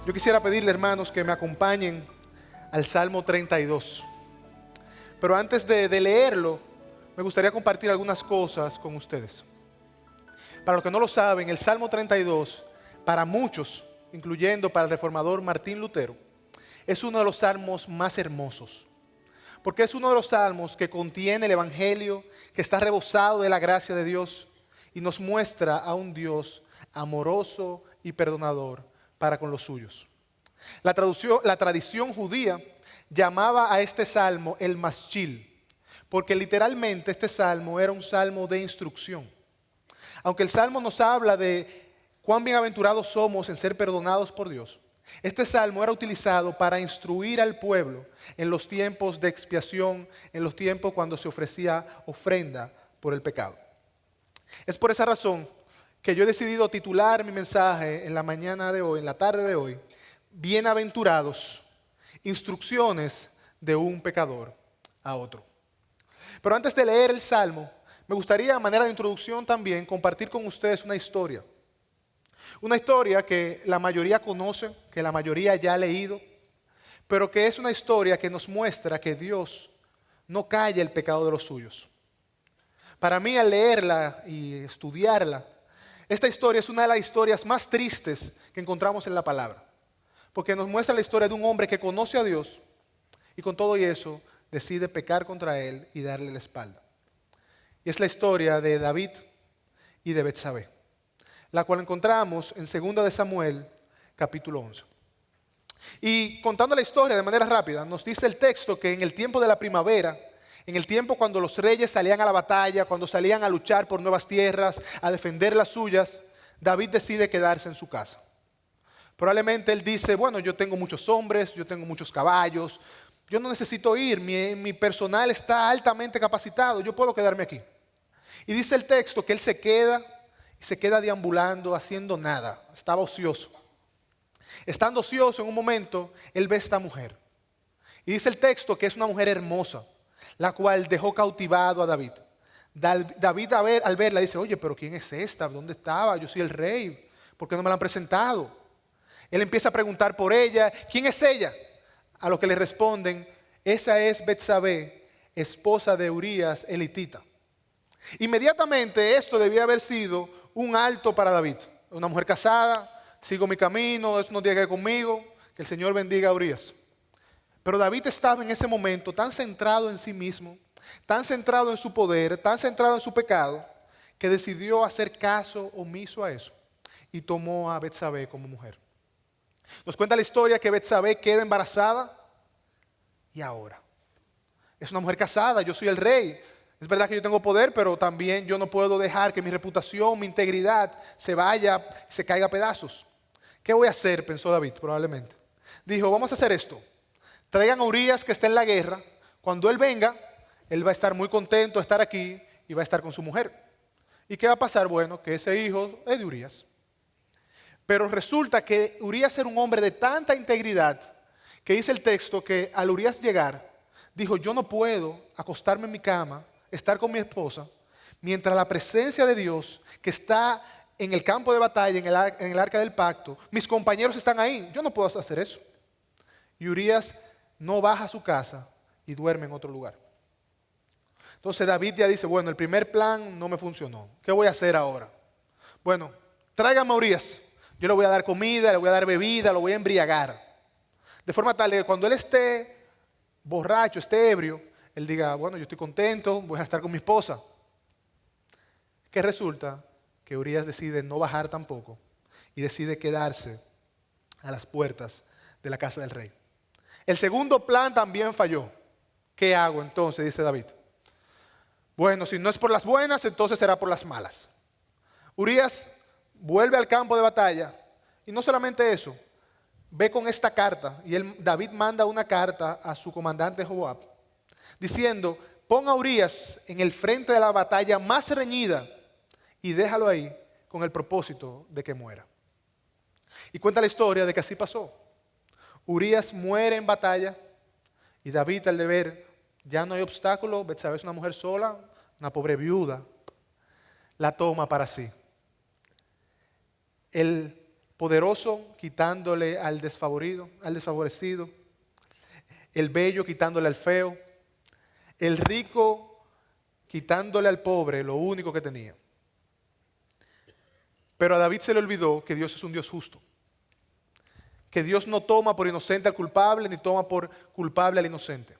Yo quisiera pedirle, hermanos, que me acompañen al Salmo 32. Pero antes de leerlo, me gustaría compartir algunas cosas con ustedes. Para los que no lo saben, el Salmo 32, para muchos, incluyendo para el reformador Martín Lutero, es uno de los salmos más hermosos. Porque es uno de los salmos que contiene el Evangelio, que está rebosado de la gracia de Dios y nos muestra a un Dios amoroso y perdonador para con los suyos. La tradición judía llamaba a este salmo el Maschil, porque literalmente este salmo era un salmo de instrucción. Aunque el salmo nos habla de cuán bienaventurados somos en ser perdonados por Dios, este salmo era utilizado para instruir al pueblo en los tiempos de expiación, en los tiempos cuando se ofrecía ofrenda por el pecado. Es por esa razón que yo he decidido titular mi mensaje en la mañana de hoy, en la tarde de hoy, Bienaventurados, instrucciones de un pecador a otro. Pero antes de leer el salmo, me gustaría, a manera de introducción también, compartir con ustedes una historia. Una historia que la mayoría conoce, que la mayoría ya ha leído, pero que es una historia que nos muestra que Dios no calla el pecado de los suyos. Para mí, al leerla y estudiarla, esta historia es una de las historias más tristes que encontramos en la palabra. Porque nos muestra la historia de un hombre que conoce a Dios y con todo y eso decide pecar contra Él y darle la espalda. Y es la historia de David y de Betsabé, la cual encontramos en 2 de Samuel, capítulo 11. Y contando la historia de manera rápida, nos dice el texto que en el tiempo de la primavera, en el tiempo cuando los reyes salían a la batalla, cuando salían a luchar por nuevas tierras, a defender las suyas, David decide quedarse en su casa. Probablemente él dice, bueno, yo tengo muchos hombres, yo tengo muchos caballos, yo no necesito ir, mi personal está altamente capacitado, yo puedo quedarme aquí. Y dice el texto que él se queda y se queda deambulando, haciendo nada, estaba ocioso. Estando ocioso en un momento, él ve a esta mujer. Y dice el texto que es una mujer hermosa, la cual dejó cautivado a David. David al verla dice, oye, pero ¿quién es esta? ¿Dónde estaba? Yo soy el rey, ¿por qué no me la han presentado? Él empieza a preguntar por ella, ¿quién es ella? A lo que le responden, esa es Betsabé, esposa de Urías el hitita. Inmediatamente esto debía haber sido un alto para David. Una mujer casada, sigo mi camino, eso no tiene que ver conmigo, que el Señor bendiga a Urías. Pero David estaba en ese momento tan centrado en sí mismo, tan centrado en su poder, tan centrado en su pecado, que decidió hacer caso omiso a eso y tomó a Betsabé como mujer. Nos cuenta la historia que Betsabé queda embarazada y ahora es una mujer casada, yo soy el rey. Es verdad que yo tengo poder, pero también yo no puedo dejar que mi reputación, mi integridad se vaya, se caiga a pedazos. ¿Qué voy a hacer? Pensó David probablemente. Dijo, vamos a hacer esto. Traigan a Urías que está en la guerra. Cuando él venga, él va a estar muy contento de estar aquí y va a estar con su mujer. ¿Y qué va a pasar? Bueno, que ese hijo es de Urías. Pero resulta que Urías era un hombre de tanta integridad que dice el texto que al Urías llegar, dijo, yo no puedo acostarme en mi cama, estar con mi esposa, mientras la presencia de Dios que está en el campo de batalla, en el arca del pacto, mis compañeros están ahí, yo no puedo hacer eso. Y Urías no baja a su casa y duerme en otro lugar. Entonces David ya dice, bueno, el primer plan no me funcionó, ¿qué voy a hacer ahora? Bueno, tráigame a Urías. Yo le voy a dar comida, le voy a dar bebida, lo voy a embriagar. De forma tal que cuando él esté borracho, esté ebrio, él diga, bueno, yo estoy contento, voy a estar con mi esposa. ¿Qué resulta? Que Urías decide no bajar tampoco y decide quedarse a las puertas de la casa del rey. El segundo plan también falló. ¿Qué hago entonces? Dice David. Bueno, si no es por las buenas, entonces será por las malas. Urías vuelve al campo de batalla y no solamente eso, ve con esta carta y David manda una carta a su comandante Joab diciendo, pon a Urías en el frente de la batalla más reñida y déjalo ahí con el propósito de que muera. Y cuenta la historia de que así pasó. Urías muere en batalla y David, al de ver, ya no hay obstáculo, Betsabé es una mujer sola, una pobre viuda, la toma para sí. El poderoso quitándole al desfavorecido, el bello quitándole al feo, el rico quitándole al pobre lo único que tenía. Pero a David se le olvidó que Dios es un Dios justo, que Dios no toma por inocente al culpable ni toma por culpable al inocente.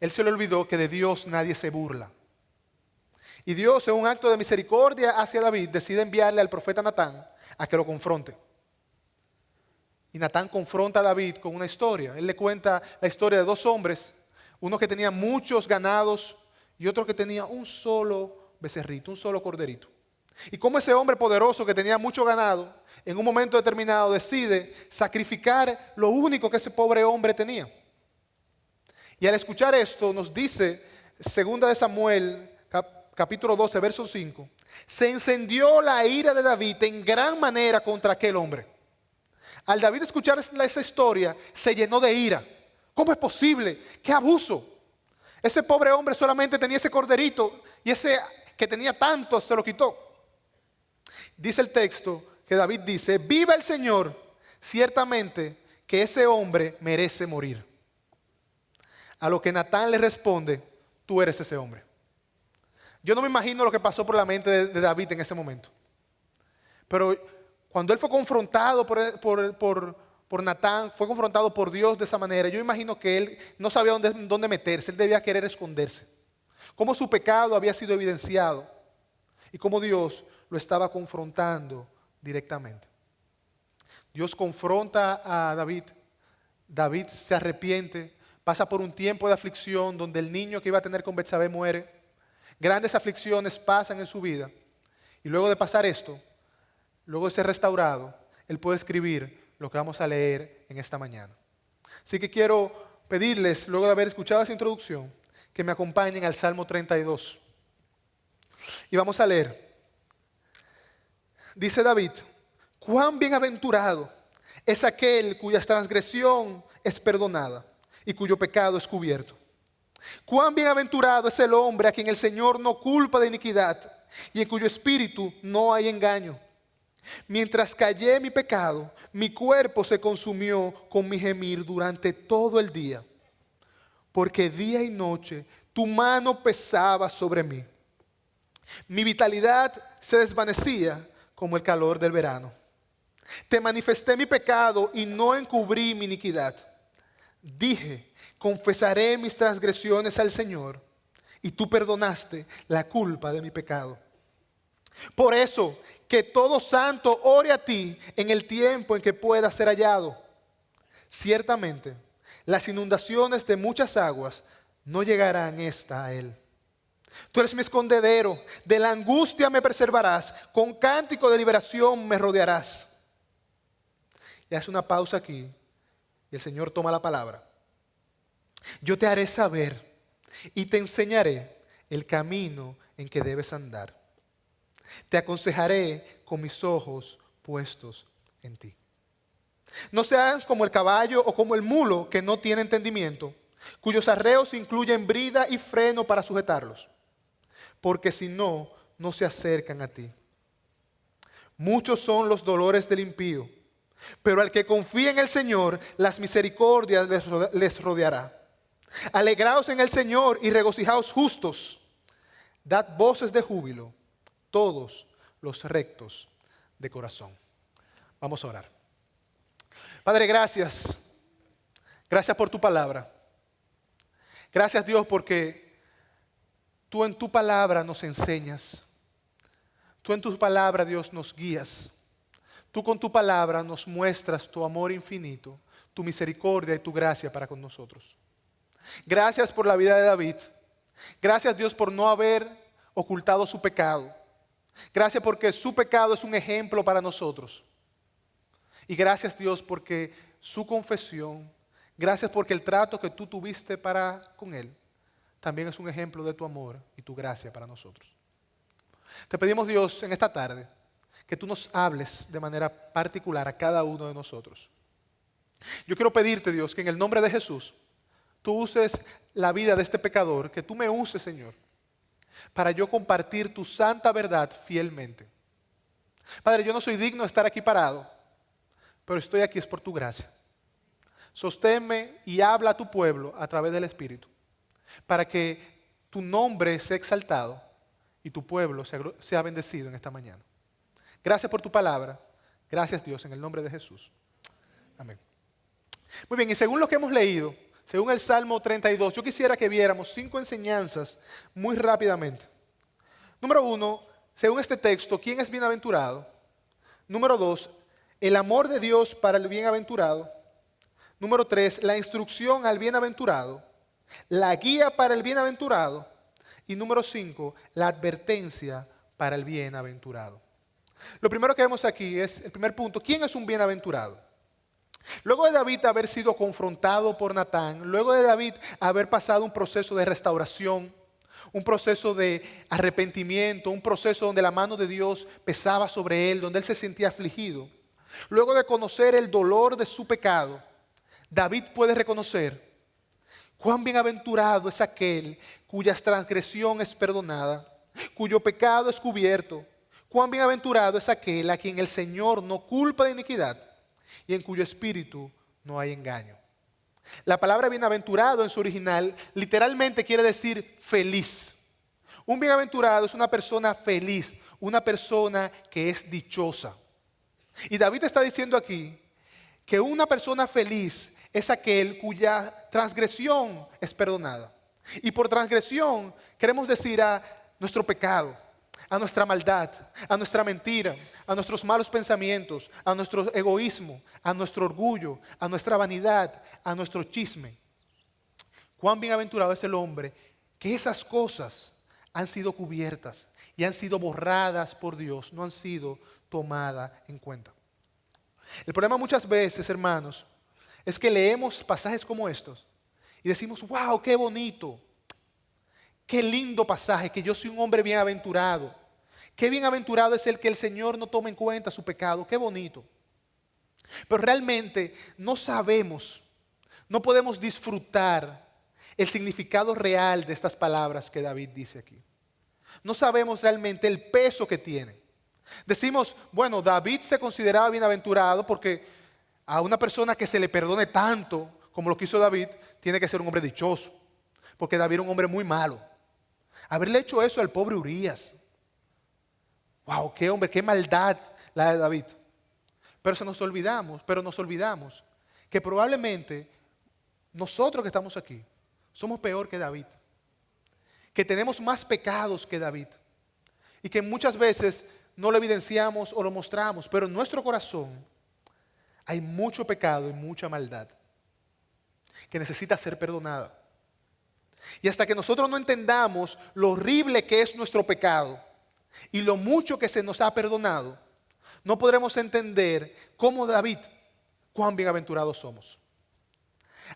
Él se le olvidó que de Dios nadie se burla. Y Dios, en un acto de misericordia hacia David, decide enviarle al profeta Natán a que lo confronte. Y Natán confronta a David con una historia. Él le cuenta la historia de dos hombres, uno que tenía muchos ganados y otro que tenía un solo becerrito, un solo corderito. Y cómo ese hombre poderoso que tenía mucho ganado, en un momento determinado decide sacrificar lo único que ese pobre hombre tenía. Y al escuchar esto nos dice, 2 de Samuel, capítulo 12, verso 5, se encendió la ira de David en gran manera contra aquel hombre. Al David escuchar esa historia, se llenó de ira. ¿Cómo es posible? ¡Qué abuso! Ese pobre hombre solamente tenía ese corderito y ese que tenía tanto se lo quitó. Dice el texto que David dice, viva el Señor, ciertamente que ese hombre merece morir. A lo que Natán le responde, tú eres ese hombre. Yo no me imagino lo que pasó por la mente de David en ese momento. Pero cuando él fue confrontado por Natán, fue confrontado por Dios de esa manera, yo imagino que él no sabía dónde meterse, él debía querer esconderse. Cómo su pecado había sido evidenciado y cómo Dios lo estaba confrontando directamente. Dios confronta a David, David se arrepiente, pasa por un tiempo de aflicción donde el niño que iba a tener con Betsabé muere. Grandes aflicciones pasan en su vida. Y luego de pasar esto, luego de ser restaurado, él puede escribir lo que vamos a leer en esta mañana. Así que quiero pedirles, luego de haber escuchado esa introducción, que me acompañen al Salmo 32. Y vamos a leer. Dice David, cuán bienaventurado es aquel cuya transgresión es perdonada y cuyo pecado es cubierto. Cuán bienaventurado es el hombre a quien el Señor no culpa de iniquidad y en cuyo espíritu no hay engaño. Mientras callé mi pecado, mi cuerpo se consumió con mi gemir durante todo el día, porque día y noche tu mano pesaba sobre mí. Mi vitalidad se desvanecía como el calor del verano. Te manifesté mi pecado y no encubrí mi iniquidad. Dije, confesaré mis transgresiones al Señor, y tú perdonaste la culpa de mi pecado. Por eso, que todo santo ore a ti en el tiempo en que pueda ser hallado. Ciertamente, las inundaciones de muchas aguas no llegarán a él. Tú eres mi escondedero, de la angustia me preservarás, con cántico de liberación me rodearás. Y hace una pausa aquí, y el Señor toma la palabra. Yo te haré saber y te enseñaré el camino en que debes andar. Te aconsejaré con mis ojos puestos en ti. No seas como el caballo o como el mulo que no tiene entendimiento, cuyos arreos incluyen brida y freno para sujetarlos, porque si no, no se acercan a ti. Muchos son los dolores del impío, pero al que confía en el Señor, las misericordias les rodeará. Alegraos en el Señor y regocijaos justos. Dad voces de júbilo, todos los rectos de corazón. Vamos a orar. Padre, gracias. Gracias por tu palabra. Gracias, Dios, porque tú en tu palabra nos enseñas. Tú en tu palabra, Dios, nos guías. Tú con tu palabra nos muestras tu amor infinito, tu misericordia y tu gracia para con nosotros. Gracias por la vida de David. Gracias, Dios, por no haber ocultado su pecado. Gracias porque su pecado es un ejemplo para nosotros. Y gracias, Dios, porque su confesión, gracias porque el trato que tú tuviste para con él, también es un ejemplo de tu amor y tu gracia para nosotros. Te pedimos, Dios, en esta tarde, que tú nos hables de manera particular a cada uno de nosotros. Yo quiero pedirte, Dios, que en el nombre de Jesús, tú uses la vida de este pecador, que tú me uses, Señor, para yo compartir tu santa verdad fielmente. Padre, yo no soy digno de estar aquí parado, pero estoy aquí es por tu gracia. Sosténme y habla a tu pueblo a través del Espíritu, para que tu nombre sea exaltado y tu pueblo sea bendecido en esta mañana. Gracias por tu palabra. Gracias, Dios, en el nombre de Jesús. Amén. Muy bien, y según lo que hemos leído, según el Salmo 32, yo quisiera que viéramos 5 enseñanzas muy rápidamente. Número 1, según este texto, ¿quién es bienaventurado? Número 2, el amor de Dios para el bienaventurado. Número 3, la instrucción al bienaventurado. La guía para el bienaventurado. Y número 5, la advertencia para el bienaventurado. Lo primero que vemos aquí es, el primer punto, ¿quién es un bienaventurado? Luego de David haber sido confrontado por Natán, luego de David haber pasado un proceso de restauración, un proceso de arrepentimiento, un proceso donde la mano de Dios pesaba sobre él, donde él se sentía afligido, luego de conocer el dolor de su pecado, David puede reconocer cuán bienaventurado es aquel cuya transgresión es perdonada, cuyo pecado es cubierto. Cuán bienaventurado es aquel a quien el Señor no culpa de iniquidad y en cuyo espíritu no hay engaño. La palabra bienaventurado en su original literalmente quiere decir feliz. Un bienaventurado es una persona feliz, una persona que es dichosa. Y David está diciendo aquí que una persona feliz es aquel cuya transgresión es perdonada. Y por transgresión queremos decir a nuestro pecado, a nuestra maldad, a nuestra mentira, a nuestros malos pensamientos, a nuestro egoísmo, a nuestro orgullo, a nuestra vanidad, a nuestro chisme. Cuán bienaventurado es el hombre que esas cosas han sido cubiertas y han sido borradas por Dios, no han sido tomadas en cuenta. El problema muchas veces, hermanos, es que leemos pasajes como estos y decimos, wow, qué bonito. Qué lindo pasaje, que yo soy un hombre bienaventurado. Qué bienaventurado es el que el Señor no toma en cuenta su pecado. Qué bonito. Pero realmente no sabemos, no podemos disfrutar el significado real de estas palabras que David dice aquí. No sabemos realmente el peso que tiene. Decimos, bueno, David se consideraba bienaventurado porque a una persona que se le perdone tanto como lo que hizo David, tiene que ser un hombre dichoso. Porque David era un hombre muy malo. Haberle hecho eso al pobre Urías. Wow, qué hombre, qué maldad la de David. Pero nos olvidamos que probablemente nosotros que estamos aquí somos peor que David. Que tenemos más pecados que David. Y que muchas veces no lo evidenciamos o lo mostramos, pero en nuestro corazón hay mucho pecado y mucha maldad que necesita ser perdonada. Y hasta que nosotros no entendamos lo horrible que es nuestro pecado y lo mucho que se nos ha perdonado, no podremos entender como David cuán bienaventurados somos.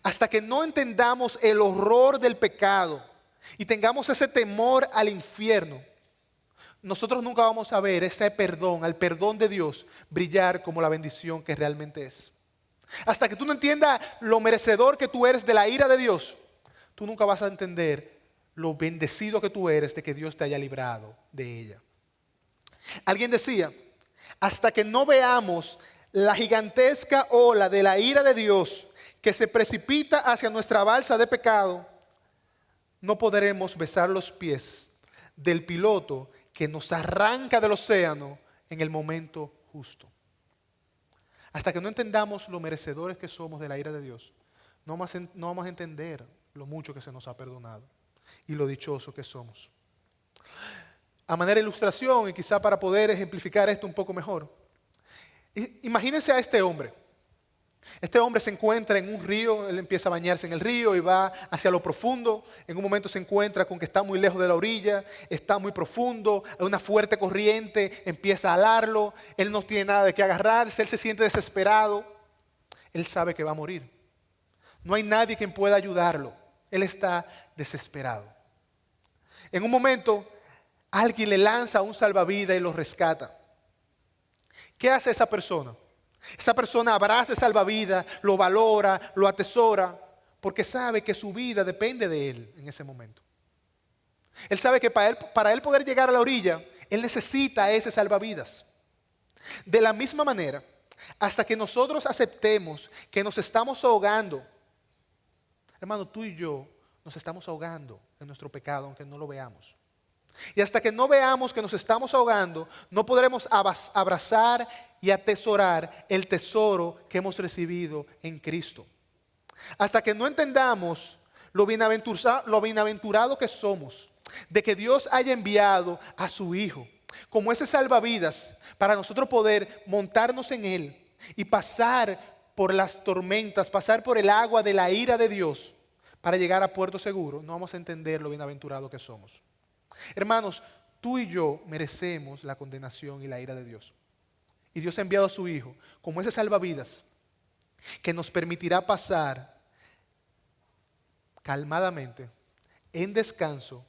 Hasta que no entendamos el horror del pecado y tengamos ese temor al infierno, nosotros nunca vamos a ver ese perdón, al perdón de Dios, brillar como la bendición que realmente es. Hasta que tú no entiendas lo merecedor que tú eres de la ira de Dios, tú nunca vas a entender lo bendecido que tú eres de que Dios te haya librado de ella. Alguien decía, hasta que no veamos la gigantesca ola de la ira de Dios que se precipita hacia nuestra balsa de pecado, no podremos besar los pies del piloto que nos arranca del océano en el momento justo. Hasta que no entendamos lo merecedores que somos de la ira de Dios, no vamos a entender lo mucho que se nos ha perdonado y lo dichoso que somos. A manera de ilustración y quizá para poder ejemplificar esto un poco mejor, imagínense a este hombre. Este hombre se encuentra en un río, él empieza a bañarse en el río y va hacia lo profundo. En un momento se encuentra con que está muy lejos de la orilla, está muy profundo, hay una fuerte corriente, empieza a alarlo, él no tiene nada de qué agarrarse, él se siente desesperado, él sabe que va a morir. No hay nadie quien pueda ayudarlo, él está desesperado. En un momento, alguien le lanza un salvavidas y lo rescata. ¿Qué hace esa persona? Esa persona abraza el salvavidas, lo valora, lo atesora, porque sabe que su vida depende de él en ese momento. Él sabe que para él poder llegar a la orilla, él necesita ese salvavidas. De la misma manera, hasta que nosotros aceptemos que nos estamos ahogando, hermano, tú y yo nos estamos ahogando en nuestro pecado, aunque no lo veamos. Y hasta que no veamos que nos estamos ahogando, no podremos abrazar y atesorar el tesoro que hemos recibido en Cristo. Hasta que no entendamos lo bienaventurado que somos, de que Dios haya enviado a su Hijo como ese salvavidas para nosotros poder montarnos en Él y pasar por las tormentas, pasar por el agua de la ira de Dios para llegar a puerto seguro, no vamos a entender lo bienaventurado que somos. Hermanos, tú y yo merecemos la condenación y la ira de Dios. Y Dios ha enviado a su Hijo como ese salvavidas que nos permitirá pasar calmadamente, en descanso,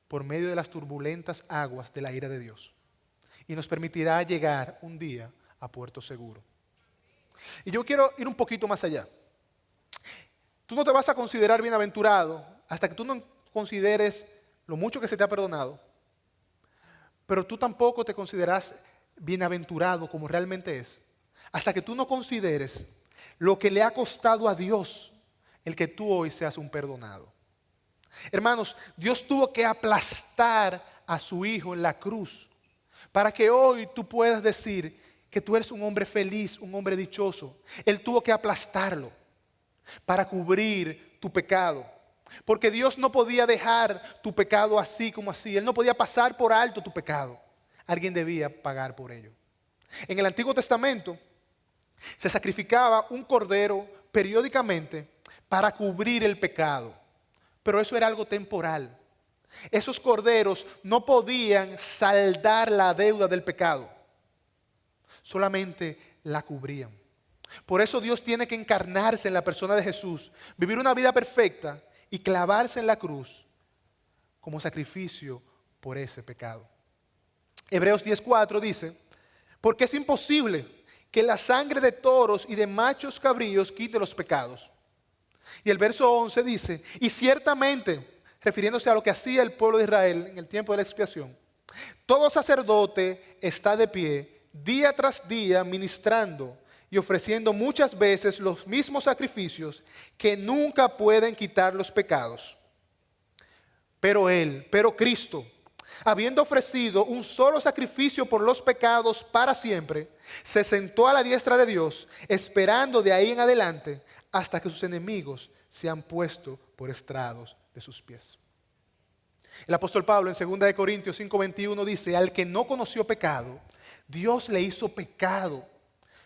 por medio de las turbulentas aguas de la ira de Dios. Y nos permitirá llegar un día a puerto seguro. Y yo quiero ir un poquito más allá. Tú no te vas a considerar bienaventurado hasta que tú no consideres lo mucho que se te ha perdonado, pero tú tampoco te consideras bienaventurado como realmente es, hasta que tú no consideres lo que le ha costado a Dios el que tú hoy seas un perdonado. Hermanos, Dios tuvo que aplastar a su Hijo en la cruz para que hoy tú puedas decir que tú eres un hombre feliz, un hombre dichoso. Él tuvo que aplastarlo para cubrir tu pecado. Porque Dios no podía dejar tu pecado así como así. Él no podía pasar por alto tu pecado. Alguien debía pagar por ello. En el Antiguo Testamento se sacrificaba un cordero periódicamente para cubrir el pecado. Pero eso era algo temporal. Esos corderos no podían saldar la deuda del pecado. Solamente la cubrían. Por eso Dios tiene que encarnarse en la persona de Jesús, vivir una vida perfecta y clavarse en la cruz como sacrificio por ese pecado. Hebreos 10:4 dice, porque es imposible que la sangre de toros y de machos cabríos quite los pecados. Y el verso 11 dice, y ciertamente, refiriéndose a lo que hacía el pueblo de Israel en el tiempo de la expiación, todo sacerdote está de pie día tras día ministrando y ofreciendo muchas veces los mismos sacrificios que nunca pueden quitar los pecados. Pero Cristo, habiendo ofrecido un solo sacrificio por los pecados para siempre, se sentó a la diestra de Dios, esperando de ahí en adelante hasta que sus enemigos sean puestos por estrados de sus pies. El apóstol Pablo en 2 Corintios 5:21 dice, al que no conoció pecado, Dios le hizo pecado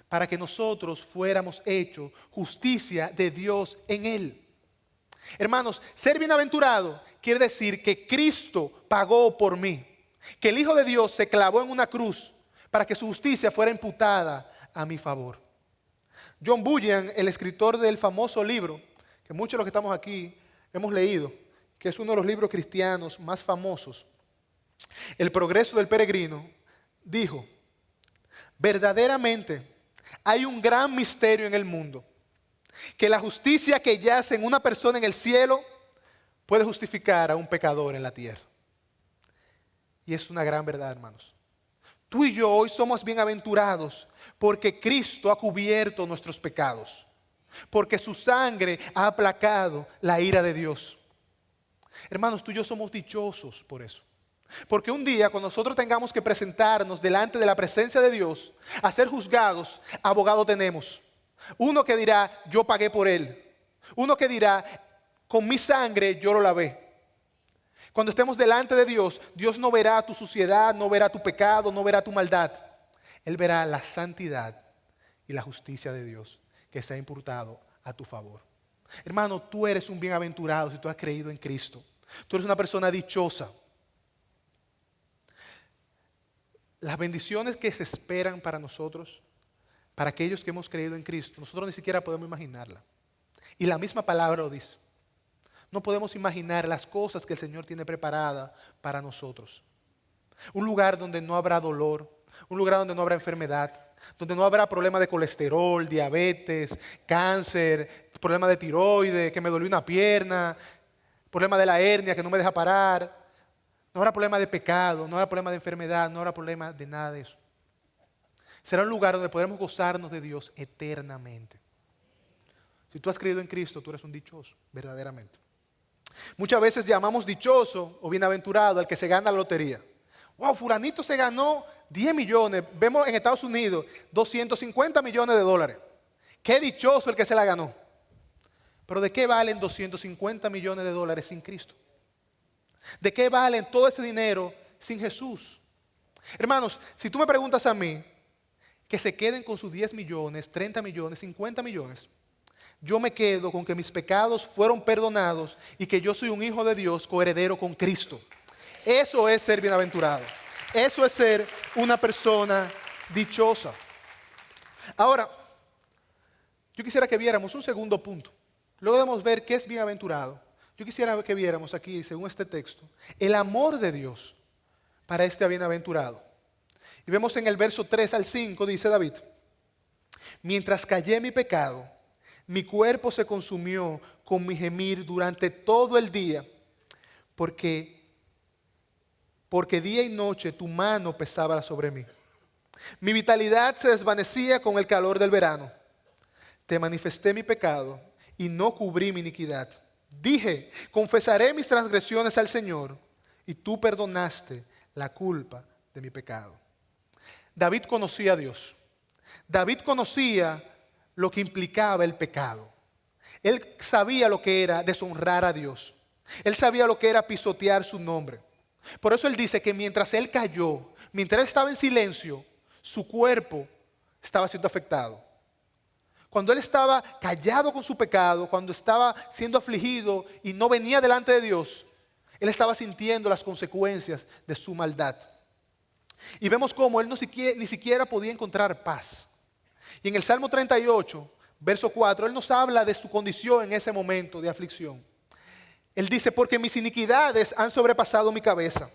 para que nosotros fuéramos hechos justicia de Dios en él. Hermanos, ser bienaventurado quiere decir que Cristo pagó por mí, que el Hijo de Dios se clavó en una cruz para que su justicia fuera imputada a mi favor. John Bunyan, el escritor del famoso libro, que muchos de los que estamos aquí hemos leído, que es uno de los libros cristianos más famosos, El progreso del peregrino, dijo, verdaderamente hay un gran misterio en el mundo, que la justicia que yace en una persona en el cielo puede justificar a un pecador en la tierra. Y es una gran verdad, hermanos. Tú y yo hoy somos bienaventurados porque Cristo ha cubierto nuestros pecados, porque su sangre ha aplacado la ira de Dios. Hermanos, tú y yo somos dichosos por eso. Porque un día cuando nosotros tengamos que presentarnos delante de la presencia de Dios a ser juzgados, abogado tenemos. Uno que dirá, yo pagué por él. Uno que dirá, con mi sangre yo lo lavé. Cuando estemos delante de Dios, Dios no verá tu suciedad, no verá tu pecado, no verá tu maldad. Él verá la santidad y la justicia de Dios que se ha imputado a tu favor. Hermano, tú eres un bienaventurado si tú has creído en Cristo. Tú eres una persona dichosa. Las bendiciones que se esperan para nosotros, para aquellos que hemos creído en Cristo, nosotros ni siquiera podemos imaginarla. Y la misma palabra lo dice. No podemos imaginar las cosas que el Señor tiene preparadas para nosotros. Un lugar donde no habrá dolor, un lugar donde no habrá enfermedad, donde no habrá problema de colesterol, diabetes, cáncer, problema de tiroides, que me dolió una pierna, problema de la hernia que no me deja parar. No habrá problema de pecado, no habrá problema de enfermedad, no habrá problema de nada de eso. Será un lugar donde podremos gozarnos de Dios eternamente. Si tú has creído en Cristo, tú eres un dichoso, verdaderamente. Muchas veces llamamos dichoso o bienaventurado al que se gana la lotería. Wow, fulanito se ganó 10 millones. Vemos en Estados Unidos 250 millones de dólares. Qué dichoso el que se la ganó. Pero ¿de qué valen 250 millones de dólares sin Cristo? ¿De qué valen todo ese dinero sin Jesús? Hermanos, si tú me preguntas a mí, que se queden con sus 10 millones, 30 millones, 50 millones, yo me quedo con que mis pecados fueron perdonados y que yo soy un hijo de Dios, coheredero con Cristo. Eso es ser bienaventurado. Eso es ser una persona dichosa. Ahora, yo quisiera que viéramos un segundo punto. Luego de ver qué es bienaventurado, yo quisiera que viéramos aquí, según este texto, el amor de Dios para este bienaventurado. Y vemos en el verso 3 al 5, dice David: mientras callé mi pecado, mi cuerpo se consumió con mi gemir durante todo el día, porque día y noche tu mano pesaba sobre mí. Mi vitalidad se desvanecía con el calor del verano. Te manifesté mi pecado y no cubrí mi iniquidad. Dije, confesaré mis transgresiones al Señor, y tú perdonaste la culpa de mi pecado. David conocía a Dios. David conocía lo que implicaba el pecado. Él sabía lo que era deshonrar a Dios. Él sabía lo que era pisotear su nombre. Por eso él dice que mientras él cayó, mientras él estaba en silencio, su cuerpo estaba siendo afectado. Cuando él estaba callado con su pecado, cuando estaba siendo afligido y no venía delante de Dios, él estaba sintiendo las consecuencias de su maldad. Y vemos cómo él ni siquiera podía encontrar paz. Y en el Salmo 38, verso 4, él nos habla de su condición en ese momento de aflicción. Él dice: porque mis iniquidades han sobrepasado mi cabeza.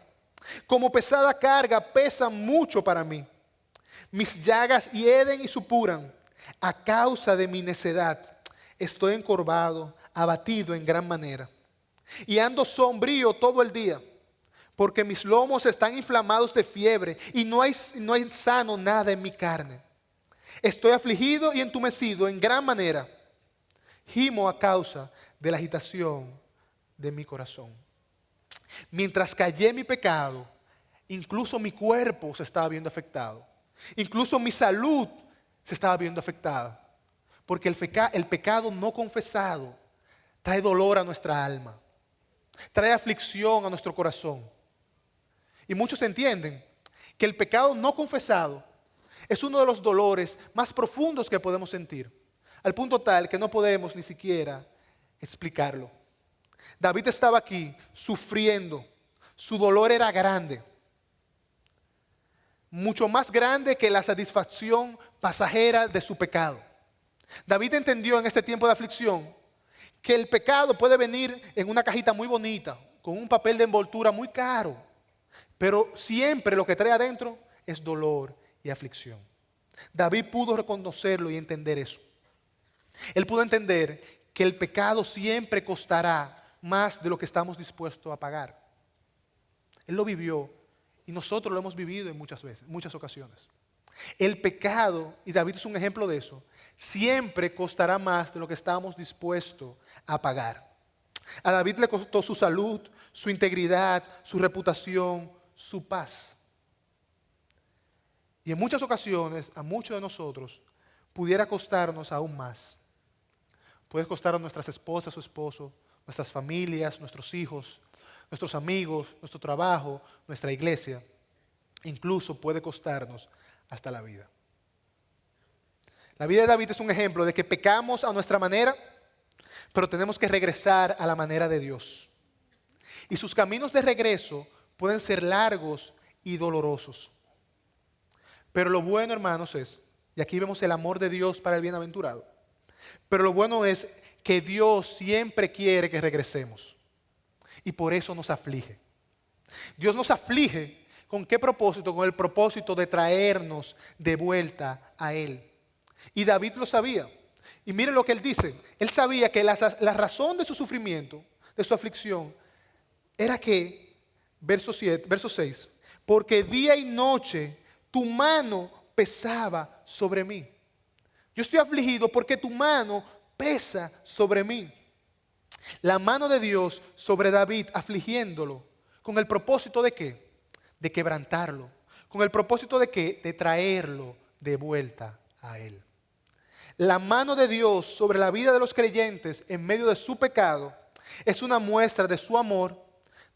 Como pesada carga pesan mucho para mí. Mis llagas hieden y supuran. A causa de mi necedad estoy encorvado, abatido en gran manera. Y ando sombrío todo el día, porque mis lomos están inflamados de fiebre y no hay sano nada en mi carne. Estoy afligido y entumecido en gran manera. Gimo a causa de la agitación de mi corazón. Mientras callé mi pecado, incluso mi cuerpo se estaba viendo afectado. Incluso mi salud se estaba viendo afectada. Porque el pecado no confesado trae dolor a nuestra alma. Trae aflicción a nuestro corazón. Y muchos entienden que el pecado no confesado es uno de los dolores más profundos que podemos sentir. Al punto tal que no podemos ni siquiera explicarlo. David estaba aquí sufriendo. Su dolor era grande. Mucho más grande que la satisfacción pasajera de su pecado. David entendió en este tiempo de aflicción que el pecado puede venir en una cajita muy bonita, con un papel de envoltura muy caro, pero siempre lo que trae adentro es dolor y aflicción. David pudo reconocerlo y entender eso. Él pudo entender que el pecado siempre costará más de lo que estamos dispuestos a pagar. Él lo vivió y nosotros lo hemos vivido en muchas ocasiones. El pecado, y David es un ejemplo de eso, siempre costará más de lo que estamos dispuestos a pagar. A David le costó su salud, su integridad, su reputación, su paz. Y en muchas ocasiones, a muchos de nosotros, pudiera costarnos aún más. Puede costar a nuestras esposas o esposos, nuestras familias, nuestros hijos, nuestros amigos, nuestro trabajo, nuestra iglesia. Incluso puede costarnos hasta la vida. La vida de David es un ejemplo de que pecamos a nuestra manera, pero tenemos que regresar a la manera de Dios. Y sus caminos de regreso pueden ser largos y dolorosos. Pero lo bueno, hermanos, es, y aquí vemos el amor de Dios para el bienaventurado, pero lo bueno es que Dios siempre quiere que regresemos. Y por eso nos aflige. Dios nos aflige, ¿con qué propósito? Con el propósito de traernos de vuelta a Él. Y David lo sabía. Y miren lo que él dice. Él sabía que la razón de su sufrimiento, de su aflicción, era que, verso 6, porque día y noche tu mano pesaba sobre mí. Yo estoy afligido porque tu mano pesa sobre mí. La mano de Dios sobre David afligiéndolo. ¿Con el propósito de qué? De quebrantarlo. ¿Con el propósito de qué? De traerlo de vuelta a él. La mano de Dios sobre la vida de los creyentes en medio de su pecado es una muestra de su amor,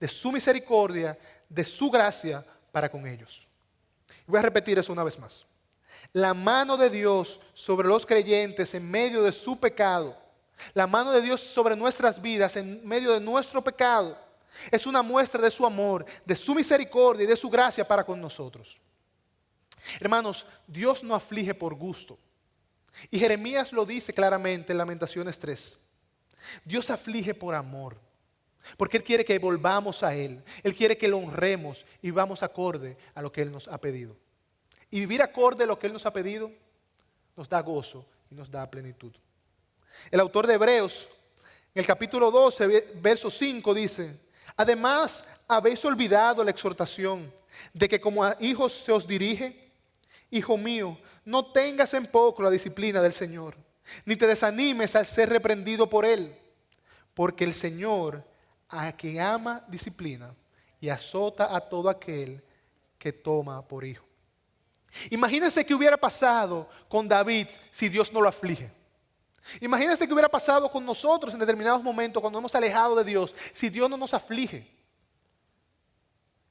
de su misericordia, de su gracia para con ellos. Voy a repetir eso una vez más. La mano de Dios sobre los creyentes en medio de su pecado, la mano de Dios sobre nuestras vidas en medio de nuestro pecado, es una muestra de su amor, de su misericordia y de su gracia para con nosotros. Hermanos, Dios no aflige por gusto. Y Jeremías lo dice claramente en Lamentaciones 3. Dios aflige por amor, porque Él quiere que volvamos a Él. Él quiere que lo honremos y vamos acorde a lo que Él nos ha pedido. Y vivir acorde a lo que Él nos ha pedido nos da gozo y nos da plenitud. El autor de Hebreos, en el capítulo 12, verso 5 dice: además habéis olvidado la exhortación de que como a hijos se os dirige. Hijo mío, no tengas en poco la disciplina del Señor, ni te desanimes al ser reprendido por Él, porque el Señor a quien ama disciplina y azota a todo aquel que toma por hijo. Imagínense qué hubiera pasado con David si Dios no lo aflige. Imagínense qué hubiera pasado con nosotros en determinados momentos cuando hemos alejado de Dios si Dios no nos aflige.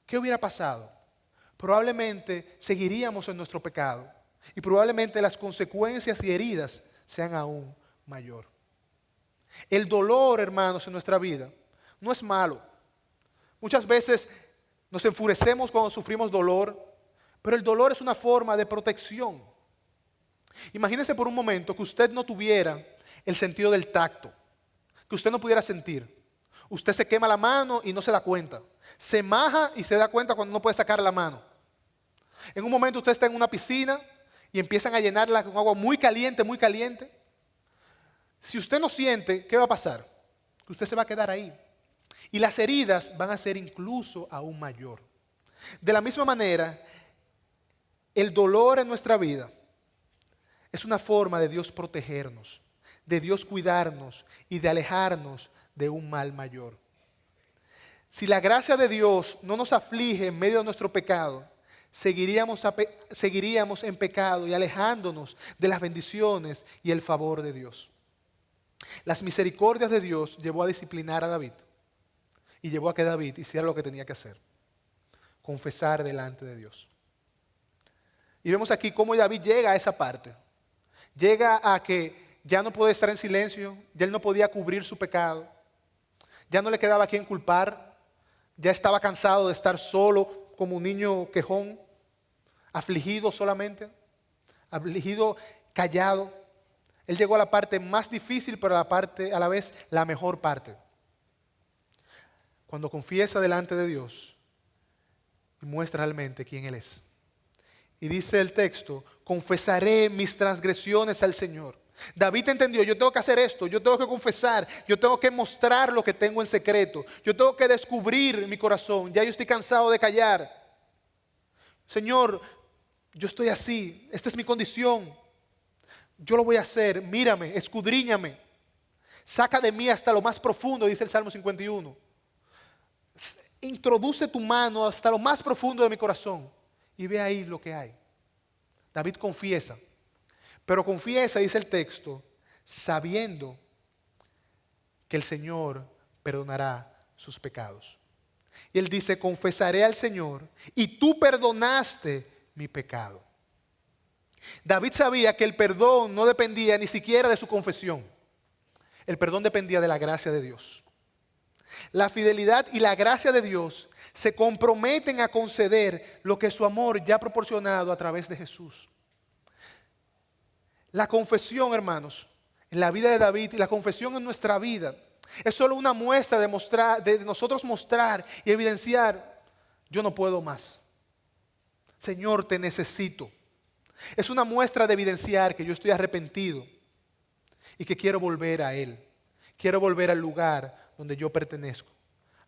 ¿Qué hubiera pasado? Probablemente seguiríamos en nuestro pecado y probablemente las consecuencias y heridas sean aún mayor. El dolor, hermanos, en nuestra vida no es malo. Muchas veces nos enfurecemos cuando sufrimos dolor, pero el dolor es una forma de protección. Imagínese por un momento que usted no tuviera el sentido del tacto, que usted no pudiera sentir. Usted se quema la mano y no se da cuenta. Se maja y se da cuenta cuando no puede sacar la mano. En un momento usted está en una piscina y empiezan a llenarla con agua muy caliente, muy caliente. Si usted no siente, ¿qué va a pasar? Que usted se va a quedar ahí. Y las heridas van a ser incluso aún mayor. De la misma manera, el dolor en nuestra vida es una forma de Dios protegernos, de Dios cuidarnos y de alejarnos de un mal mayor. Si la gracia de Dios no nos aflige en medio de nuestro pecado, seguiríamos en pecado y alejándonos de las bendiciones y el favor de Dios. Las misericordias de Dios llevó a disciplinar a David y llevó a que David hiciera lo que tenía que hacer: confesar delante de Dios. Y vemos aquí cómo David llega a esa parte. Llega a que ya no puede estar en silencio, ya él no podía cubrir su pecado, ya no le quedaba a quien culpar, ya estaba cansado de estar solo como un niño quejón, afligido solamente, afligido, callado. Él llegó a la parte más difícil, pero a la vez la mejor parte. Cuando confiesa delante de Dios y muestra realmente quién Él es. Y dice el texto: confesaré mis transgresiones al Señor. David entendió: yo tengo que hacer esto, yo tengo que confesar, yo tengo que mostrar lo que tengo en secreto, yo tengo que descubrir mi corazón, ya yo estoy cansado de callar. Señor, yo estoy así, esta es mi condición, yo lo voy a hacer, mírame, escudriñame, saca de mí hasta lo más profundo, dice el Salmo 51. Introduce tu mano hasta lo más profundo de mi corazón y ve ahí lo que hay. David confiesa. Pero confiesa, dice el texto, sabiendo que el Señor perdonará sus pecados. Y él dice: confesaré al Señor y tú perdonaste mi pecado. David sabía que el perdón no dependía ni siquiera de su confesión. El perdón dependía de la gracia de Dios. La fidelidad y la gracia de Dios se comprometen a conceder lo que su amor ya ha proporcionado a través de Jesús. La confesión, hermanos, en la vida de David y la confesión en nuestra vida es solo una muestra de nosotros mostrar y evidenciar: yo no puedo más. Señor, te necesito. Es una muestra de evidenciar que yo estoy arrepentido y que quiero volver a Él. Quiero volver al lugar donde yo pertenezco,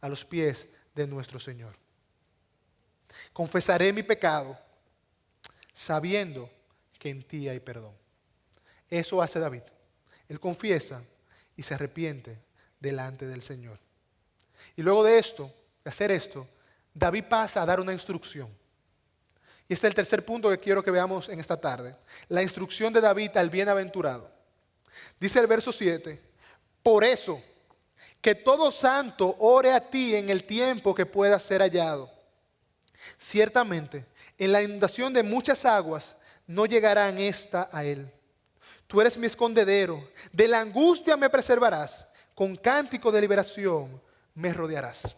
a los pies de nuestro Señor. Confesaré mi pecado sabiendo que en ti hay perdón. Eso hace David. Él confiesa y se arrepiente delante del Señor. Y luego de esto, de hacer esto, David pasa a dar una instrucción. Y este es el tercer punto que quiero que veamos en esta tarde. La instrucción de David al bienaventurado. Dice el verso 7, por eso, que todo santo ore a ti en el tiempo que pueda ser hallado. Ciertamente, en la inundación de muchas aguas no llegarán esta a él. Tú eres mi escondedero, de la angustia me preservarás, con cántico de liberación me rodearás.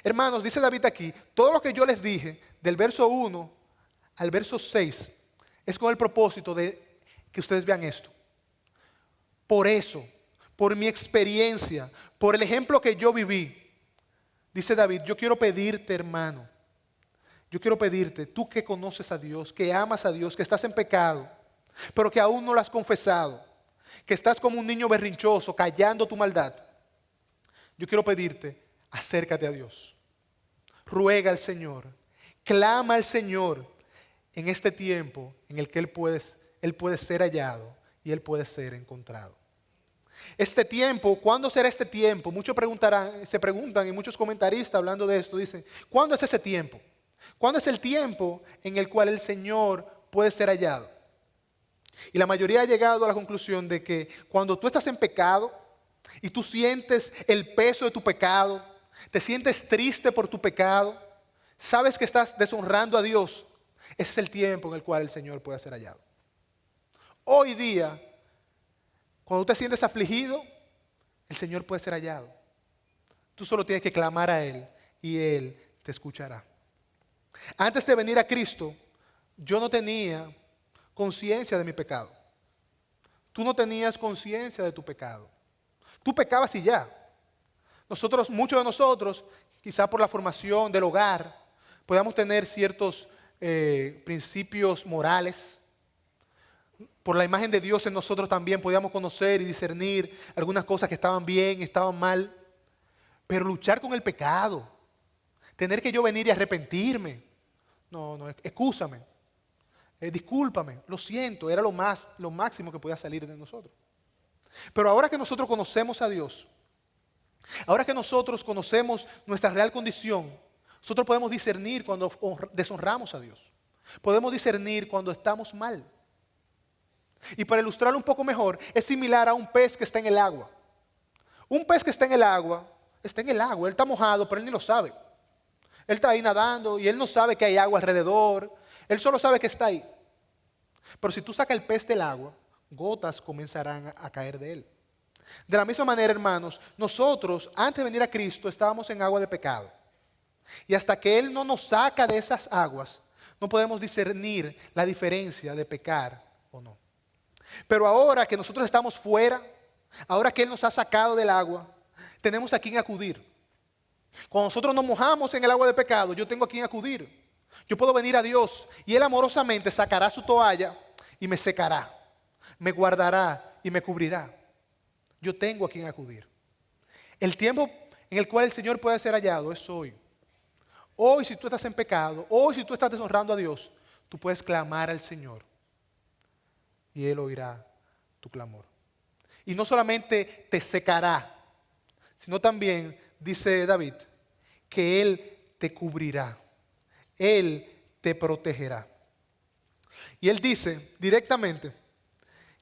Hermanos, dice David aquí, todo lo que yo les dije, del verso 1 al verso 6, es con el propósito de que ustedes vean esto. Por eso, por mi experiencia, por el ejemplo que yo viví, dice David, yo quiero pedirte, hermano, yo quiero pedirte, tú que conoces a Dios, que amas a Dios, que estás en pecado, pero que aún no lo has confesado, que estás como un niño berrinchoso, callando tu maldad. Yo quiero pedirte, acércate a Dios. Ruega al Señor, clama al Señor en este tiempo en el que Él puede ser hallado y Él puede ser encontrado. Este tiempo, ¿cuándo será este tiempo? Muchos se preguntan y muchos comentaristas hablando de esto dicen, ¿cuándo es ese tiempo? ¿Cuándo es el tiempo en el cual el Señor puede ser hallado? Y la mayoría ha llegado a la conclusión de que cuando tú estás en pecado y tú sientes el peso de tu pecado, te sientes triste por tu pecado, sabes que estás deshonrando a Dios, ese es el tiempo en el cual el Señor puede ser hallado. Hoy día, cuando tú te sientes afligido, el Señor puede ser hallado. Tú solo tienes que clamar a Él y Él te escuchará. Antes de venir a Cristo, yo no tenía conciencia de mi pecado. Tú no tenías conciencia de tu pecado. Tú pecabas y ya. Muchos de nosotros, quizá por la formación del hogar, podamos tener ciertos principios morales. Por la imagen de Dios en nosotros también podíamos conocer y discernir algunas cosas que estaban bien, estaban mal. Pero luchar con el pecado, tener que yo venir y arrepentirme, no, excúsame, discúlpame, lo siento, era lo máximo que podía salir de nosotros. Pero ahora que nosotros conocemos a Dios, ahora que nosotros conocemos nuestra real condición, nosotros podemos discernir cuando deshonramos a Dios. Podemos discernir cuando estamos mal. Y para ilustrarlo un poco mejor, es similar a un pez que está en el agua. Un pez que está en el agua, él está mojado, pero él ni lo sabe. Él está ahí nadando y él no sabe que hay agua alrededor, él solo sabe que está ahí. Pero si tú sacas el pez del agua, gotas comenzarán a caer de él. De la misma manera, hermanos, nosotros antes de venir a Cristo estábamos en agua de pecado. Y hasta que Él no nos saca de esas aguas, no podemos discernir la diferencia de pecar o no. Pero ahora que nosotros estamos fuera, ahora que Él nos ha sacado del agua, tenemos a quien acudir. Cuando nosotros nos mojamos en el agua de pecado, yo tengo a quien acudir. Yo puedo venir a Dios y Él amorosamente sacará su toalla y me secará, me guardará y me cubrirá. Yo tengo a quien acudir. El tiempo en el cual el Señor puede ser hallado es hoy. Hoy, si tú estás en pecado, hoy si tú estás deshonrando a Dios, tú puedes clamar al Señor y Él oirá tu clamor. Y no solamente te secará, sino también, dice David, que Él te cubrirá, Él te protegerá. Y Él dice directamente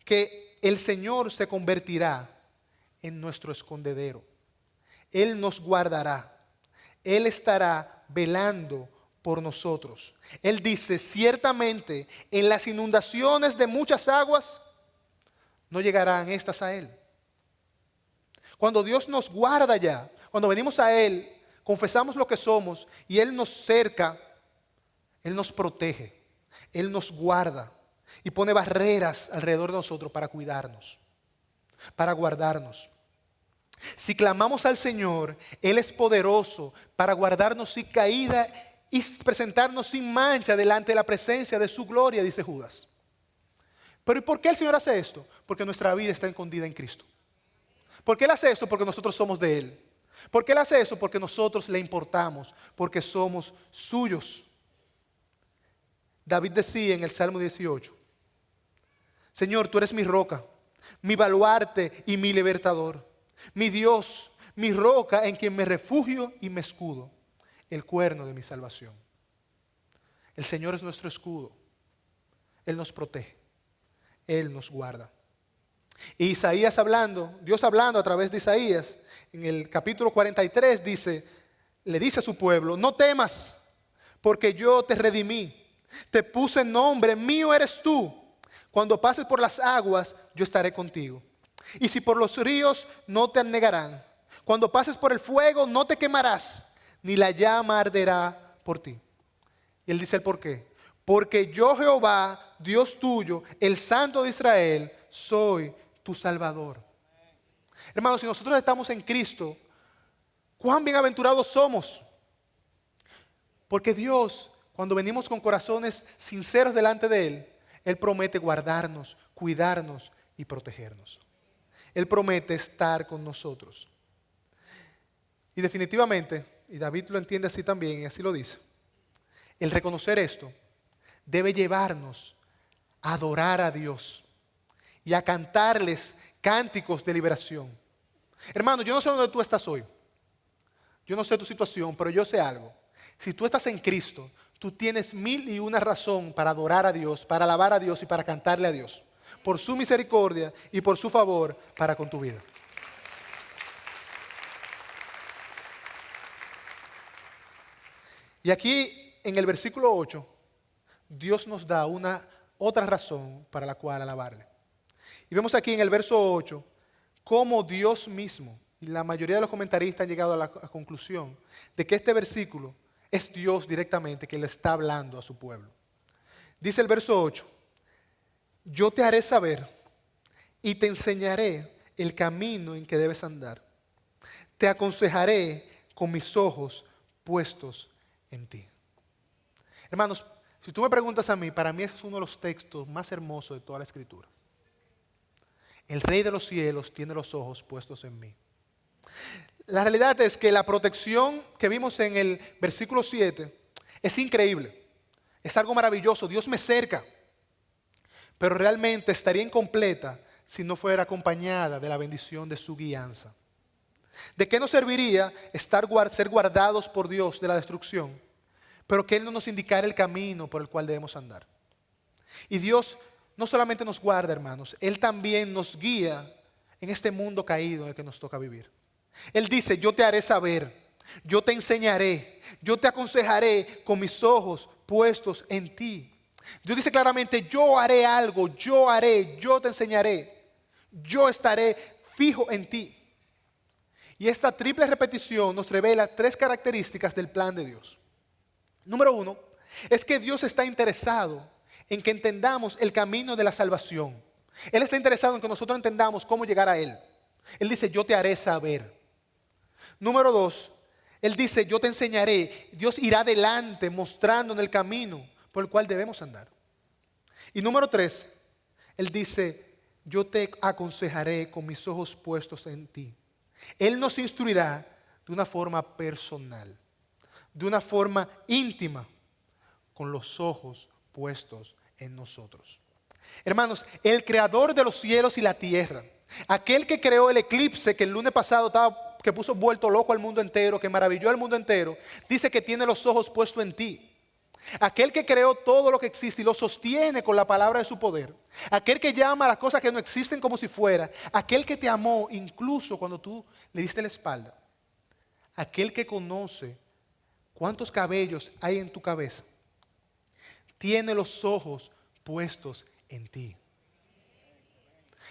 que el Señor se convertirá en nuestro escondedero. Él nos guardará, Él estará velando por nosotros. Él dice, ciertamente en las inundaciones de muchas aguas no llegarán estas a Él. Cuando Dios nos guarda ya, cuando venimos a Él, confesamos lo que somos y Él nos cerca, Él nos protege, Él nos guarda y pone barreras alrededor de nosotros para cuidarnos, para guardarnos. Si clamamos al Señor, Él es poderoso para guardarnos sin caída y presentarnos sin mancha delante de la presencia de su gloria, dice Judas. Pero ¿y por qué el Señor hace esto? Porque nuestra vida está escondida en Cristo. ¿Por qué Él hace esto? Porque nosotros somos de Él. ¿Por qué Él hace esto? Porque nosotros le importamos, porque somos suyos. David decía en el Salmo 18, Señor, tú eres mi roca, mi baluarte y mi libertador, mi Dios, mi roca en quien me refugio y me escudo, el cuerno de mi salvación. El Señor es nuestro escudo. Él nos protege. Él nos guarda. Y Isaías hablando, Dios hablando a través de Isaías, en el capítulo 43 le dice a su pueblo, no temas, porque yo te redimí, te puse nombre, mío eres tú. Cuando pases por las aguas, yo estaré contigo. Y si por los ríos, no te anegarán. Cuando pases por el fuego, no te quemarás, ni la llama arderá por ti. Y él dice el por qué. Porque yo, Jehová, Dios tuyo, el Santo de Israel, soy tu Salvador. Hermanos, si nosotros estamos en Cristo, cuán bienaventurados somos. Porque Dios, cuando venimos con corazones sinceros delante de Él, Él promete guardarnos, cuidarnos y protegernos. Él promete estar con nosotros. Y definitivamente, y David lo entiende así también, y así lo dice, el reconocer esto debe llevarnos a adorar a Dios y a cantarles cánticos de liberación. Hermano, yo no sé dónde tú estás hoy. Yo no sé tu situación, pero yo sé algo. Si tú estás en Cristo, tú tienes 1001 razón para adorar a Dios, para alabar a Dios y para cantarle a Dios. Por su misericordia y por su favor para con tu vida. Y aquí en el versículo 8, Dios nos da otra razón para la cual alabarle. Y vemos aquí en el verso 8 cómo Dios mismo, y la mayoría de los comentaristas han llegado a la conclusión de que este versículo es Dios directamente que le está hablando a su pueblo. Dice el verso 8, yo te haré saber y te enseñaré el camino en que debes andar. Te aconsejaré con mis ojos puestos en ti. Hermanos, si tú me preguntas a mí, para mí ese es uno de los textos más hermosos de toda la Escritura. El Rey de los cielos tiene los ojos puestos en mí. La realidad es que la protección que vimos en el versículo 7 es increíble. Es algo maravilloso. Dios me cerca. Pero realmente estaría incompleta si no fuera acompañada de la bendición de su guianza. ¿De qué nos serviría ser guardados por Dios de la destrucción, pero que Él no nos indicara el camino por el cual debemos andar? Y Dios no solamente nos guarda, hermanos, Él también nos guía en este mundo caído en el que nos toca vivir. Él dice, yo te haré saber, yo te enseñaré, yo te aconsejaré con mis ojos puestos en ti. Dios dice claramente, yo haré algo, yo te enseñaré, yo estaré fijo en ti. Y esta triple repetición nos revela 3 características del plan de Dios. Número 1, es que Dios está interesado en que entendamos el camino de la salvación. Él está interesado en que nosotros entendamos cómo llegar a Él. Él dice, yo te haré saber. Número 2, Él dice, yo te enseñaré. Dios irá adelante mostrándonos el camino por el cual debemos andar. Y número 3, Él dice, yo te aconsejaré con mis ojos puestos en ti. Él nos instruirá de una forma personal, de una forma íntima, con los ojos puestos en nosotros. Hermanos, el creador de los cielos y la tierra, aquel que creó el eclipse que el lunes pasado que puso vuelto loco al mundo entero, que maravilló al mundo entero, dice que tiene los ojos puestos en ti. Aquel que creó todo lo que existe y lo sostiene con la palabra de su poder. Aquel que llama a las cosas que no existen como si fuera. Aquel que te amó incluso cuando tú le diste la espalda. Aquel que conoce cuántos cabellos hay en tu cabeza. Tiene los ojos puestos en ti.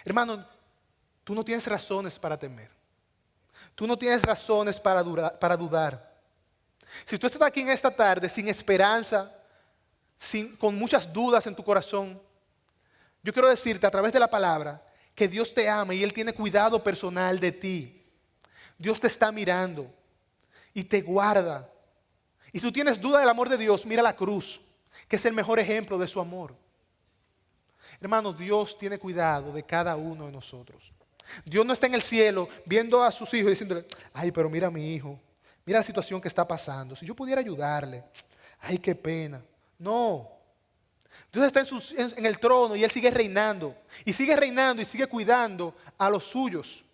Hermano, tú no tienes razones para temer. Tú no tienes razones para dudar. Si tú estás aquí en esta tarde sin esperanza, con muchas dudas en tu corazón, yo quiero decirte a través de la palabra que Dios te ama y Él tiene cuidado personal de ti. Dios te está mirando y te guarda. Y si tú tienes duda del amor de Dios, mira la cruz, que es el mejor ejemplo de su amor. Hermano, Dios tiene cuidado de cada uno de nosotros. Dios no está en el cielo viendo a sus hijos y diciéndole, ay, pero mira a mi hijo. Mira la situación que está pasando. Si yo pudiera ayudarle, ay, qué pena. No, Dios está en el trono y Él sigue reinando. Y sigue reinando y sigue cuidando a los suyos.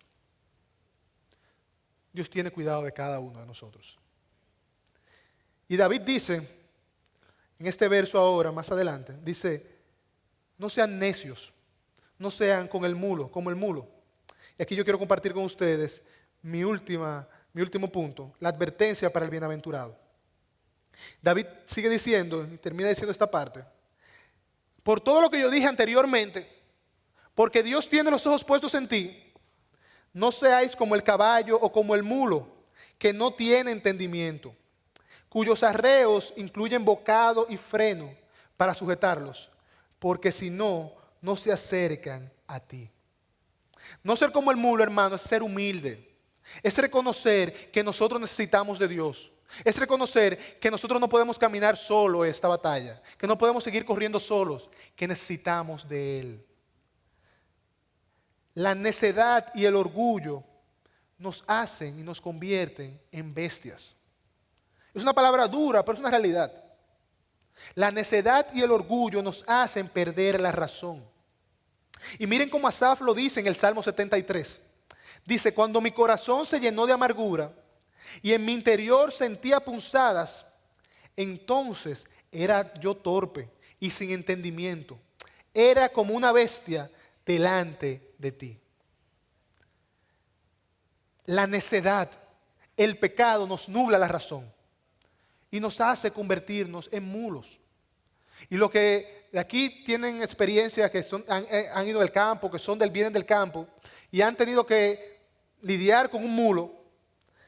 Dios tiene cuidado de cada uno de nosotros. Y David dice, en este verso ahora, más adelante, dice, no sean necios, no sean como el mulo. Y aquí yo quiero compartir con ustedes mi último punto, la advertencia para el bienaventurado. David sigue diciendo, y termina diciendo esta parte, por todo lo que yo dije anteriormente, porque Dios tiene los ojos puestos en ti, no seáis como el caballo o como el mulo, que no tiene entendimiento, cuyos arreos incluyen bocado y freno para sujetarlos, porque si no, no se acercan a ti. No ser como el mulo, hermano, es ser humilde. Es reconocer que nosotros necesitamos de Dios. Es reconocer que nosotros no podemos caminar solo esta batalla, que no podemos seguir corriendo solos, que necesitamos de Él. La necedad y el orgullo nos hacen y nos convierten en bestias. Es una palabra dura, pero es una realidad. La necedad y el orgullo nos hacen perder la razón. Y miren cómo Asaf lo dice en el Salmo 73. Dice, cuando mi corazón se llenó de amargura y en mi interior sentía punzadas, entonces era yo torpe y sin entendimiento. Era como una bestia delante de ti. La necedad, el pecado nos nubla la razón y nos hace convertirnos en mulos. Y lo que aquí tienen experiencia, que han ido al campo, que vienen del campo y han tenido que lidiar con un mulo,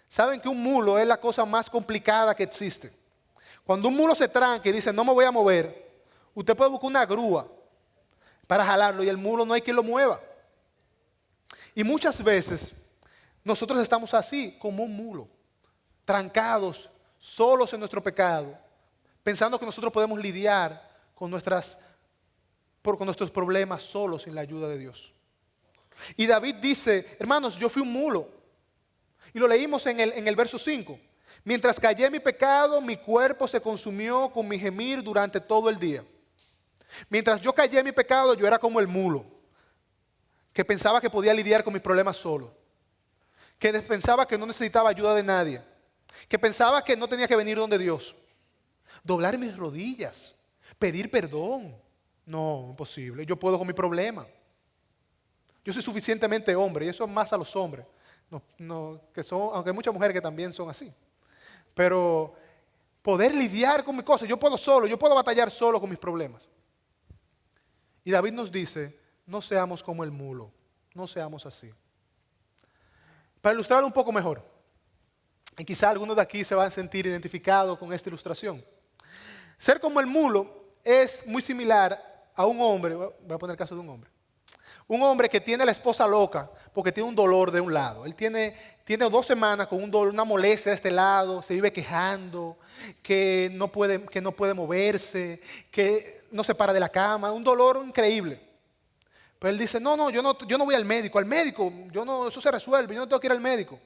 saben que un mulo es la cosa más complicada que existe. Cuando un mulo se tranca y dice no me voy a mover, usted puede buscar una grúa para jalarlo y el mulo no hay quien lo mueva. Y muchas veces nosotros estamos así, como un mulo, trancados, solos en nuestro pecado, pensando que nosotros podemos lidiar con nuestros problemas solos sin la ayuda de Dios. Y David dice, hermanos, yo fui un mulo. Y lo leímos en el verso 5. Mientras callé mi pecado, mi cuerpo se consumió con mi gemir durante todo el día. Mientras yo callé mi pecado, yo era como el mulo, que pensaba que podía lidiar con mis problemas solo, que pensaba que no necesitaba ayuda de nadie, que pensaba que no tenía que venir donde Dios. Doblar mis rodillas, pedir perdón. No, imposible, yo puedo con mi problema. Yo soy suficientemente hombre, y eso es más a los hombres, aunque hay muchas mujeres que también son así. Pero poder lidiar con mis cosas, yo puedo batallar solo con mis problemas. Y David nos dice, no seamos como el mulo, no seamos así. Para ilustrarlo un poco mejor, y quizá algunos de aquí se van a sentir identificados con esta ilustración. Ser como el mulo es muy similar a un hombre, voy a poner el caso de un hombre que tiene a la esposa loca porque tiene un dolor de un lado. Él tiene 2 semanas con un dolor, una molestia de este lado, se vive quejando, que no puede moverse, que no se para de la cama, un dolor increíble. Pero él dice, no, yo no voy al médico, eso se resuelve, yo no tengo que ir al médico.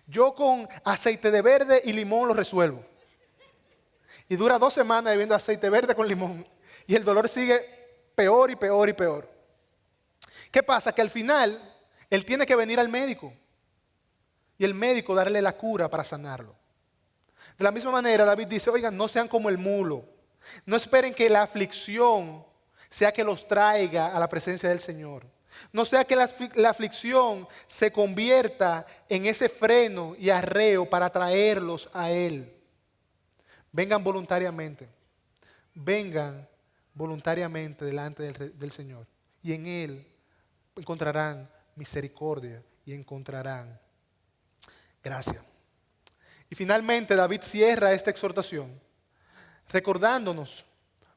Yo con aceite de verde y limón lo resuelvo. Y dura 2 semanas bebiendo aceite verde con limón. Y el dolor sigue peor y peor y peor. ¿Qué pasa? Que al final él tiene que venir al médico. Y el médico darle la cura para sanarlo. De la misma manera David dice, oigan, no sean como el mulo. No esperen que la aflicción sea que los traiga a la presencia del Señor. No sea que la aflicción se convierta en ese freno y arreo para traerlos a Él. Vengan voluntariamente. Vengan voluntariamente delante del Señor. Y en Él encontrarán misericordia y encontrarán gracia. Y finalmente David cierra esta exhortación recordándonos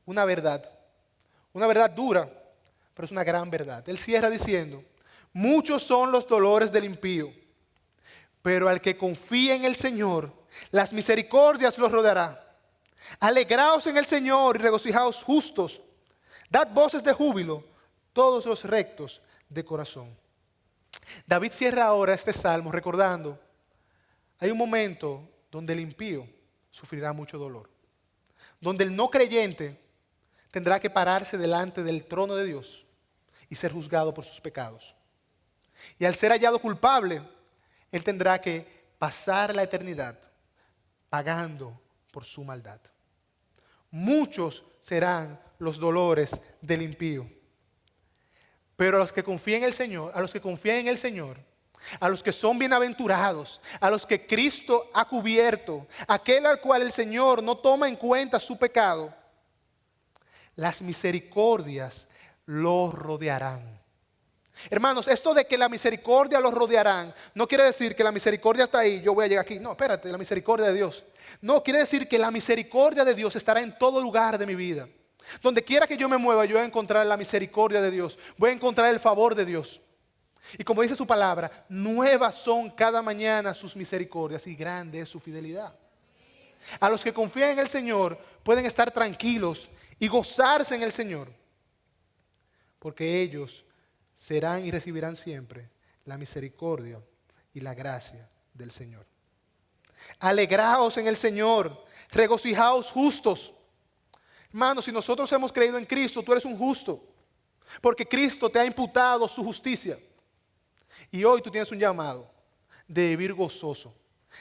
una verdad dura, pero es una gran verdad. Él cierra diciendo, muchos son los dolores del impío, pero al que confía en el Señor, las misericordias los rodeará. Alegraos en el Señor y regocijaos justos. Dad voces de júbilo, todos los rectos de corazón. David cierra ahora este salmo recordando, hay un momento donde el impío sufrirá mucho dolor, donde el no creyente tendrá que pararse delante del trono de Dios y ser juzgado por sus pecados. Y al ser hallado culpable, él tendrá que pasar la eternidad pagando por su maldad. Muchos serán los dolores del impío. Pero a los que confíen en el Señor, a los que son bienaventurados, a los que Cristo ha cubierto, aquel al cual el Señor no toma en cuenta su pecado, las misericordias los rodearán. Hermanos, esto de que la misericordia los rodearán, no quiere decir que la misericordia está ahí, yo voy a llegar aquí. No, espérate, la misericordia de Dios. No, quiere decir que la misericordia de Dios estará en todo lugar de mi vida. Donde quiera que yo me mueva, yo voy a encontrar la misericordia de Dios. Voy a encontrar el favor de Dios. Y como dice su palabra, nuevas son cada mañana sus misericordias y grande es su fidelidad. A los que confían en el Señor pueden estar tranquilos y gozarse en el Señor, porque ellos serán y recibirán siempre la misericordia y la gracia del Señor. Alegraos en el Señor, regocijaos justos. Hermanos, si nosotros hemos creído en Cristo, tú eres un justo, porque Cristo te ha imputado su justicia. Y hoy tú tienes un llamado de vivir gozoso,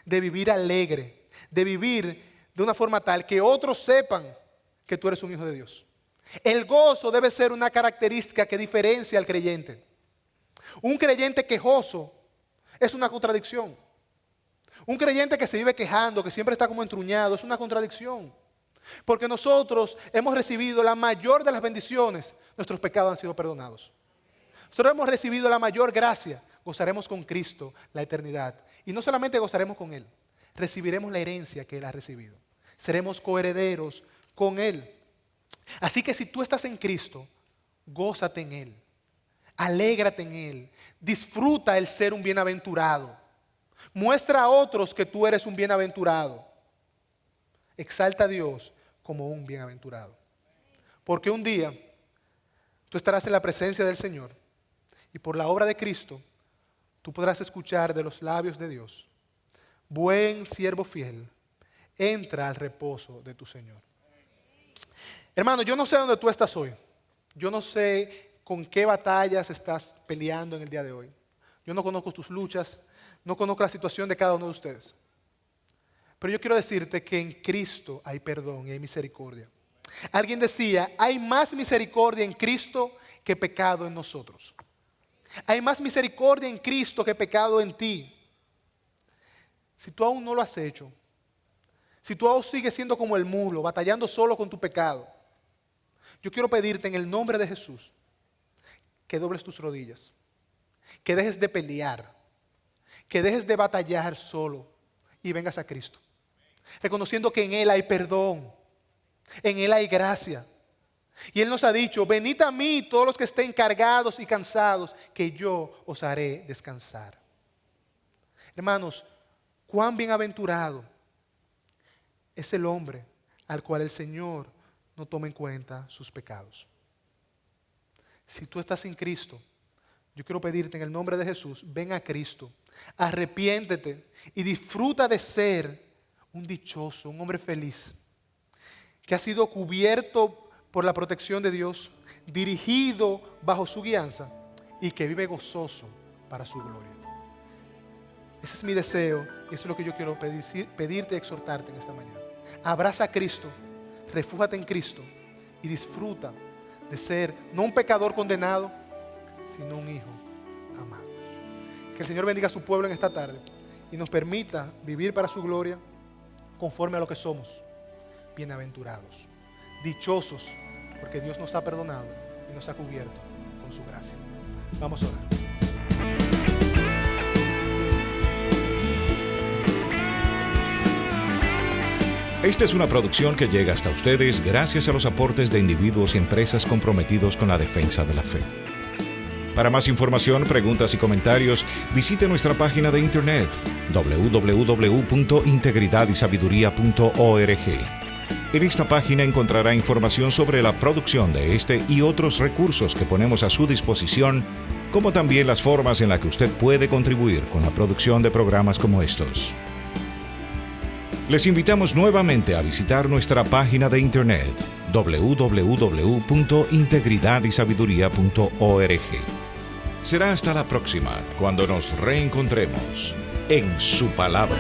de vivir alegre, de vivir de una forma tal que otros sepan que tú eres un hijo de Dios. El gozo debe ser una característica que diferencia al creyente. Un creyente quejoso es una contradicción. Un creyente que se vive quejando, que siempre está como entruñado, es una contradicción. Porque nosotros hemos recibido la mayor de las bendiciones, nuestros pecados han sido perdonados. Nosotros hemos recibido la mayor gracia, gozaremos con Cristo la eternidad. Y no solamente gozaremos con Él, recibiremos la herencia que Él ha recibido. Seremos coherederos con Él. Así que si tú estás en Cristo, gózate en Él, alégrate en Él, disfruta el ser un bienaventurado. Muestra a otros que tú eres un bienaventurado. Exalta a Dios como un bienaventurado. Porque un día tú estarás en la presencia del Señor y por la obra de Cristo tú podrás escuchar de los labios de Dios: buen siervo fiel, entra al reposo de tu Señor. Hermano, yo no sé dónde tú estás hoy. Yo no sé con qué batallas estás peleando en el día de hoy. Yo no conozco tus luchas, no conozco la situación de cada uno de ustedes. Pero yo quiero decirte que en Cristo hay perdón y hay misericordia. Alguien decía, hay más misericordia en Cristo que pecado en nosotros. Hay más misericordia en Cristo que pecado en ti. Si tú aún no lo has hecho, si tú aún sigues siendo como el mulo, batallando solo con tu pecado, yo quiero pedirte en el nombre de Jesús que dobles tus rodillas, que dejes de pelear, que dejes de batallar solo y vengas a Cristo, reconociendo que en Él hay perdón, en Él hay gracia. Y Él nos ha dicho, venid a mí todos los que estén cargados y cansados, que yo os haré descansar. Hermanos, cuán bienaventurado es el hombre al cual el Señor no toma en cuenta sus pecados. Si tú estás sin Cristo, yo quiero pedirte en el nombre de Jesús, ven a Cristo, arrepiéntete y disfruta de ser un dichoso, un hombre feliz, que ha sido cubierto por la protección de Dios, dirigido bajo su guianza y que vive gozoso para su gloria. Ese es mi deseo y eso es lo que yo quiero pedirte y exhortarte en esta mañana. Abraza a Cristo, refúgiate en Cristo y disfruta de ser no un pecador condenado, sino un hijo amado. Que el Señor bendiga a su pueblo en esta tarde y nos permita vivir para su gloria conforme a lo que somos, bienaventurados, dichosos, porque Dios nos ha perdonado y nos ha cubierto con su gracia. Vamos a orar. Esta es una producción que llega hasta ustedes gracias a los aportes de individuos y empresas comprometidos con la defensa de la fe. Para más información, preguntas y comentarios, visite nuestra página de internet www.integridadysabiduría.org. En esta página encontrará información sobre la producción de este y otros recursos que ponemos a su disposición, como también las formas en las que usted puede contribuir con la producción de programas como estos. Les invitamos nuevamente a visitar nuestra página de internet www.integridadysabiduría.org. Será hasta la próxima, cuando nos reencontremos en su palabra.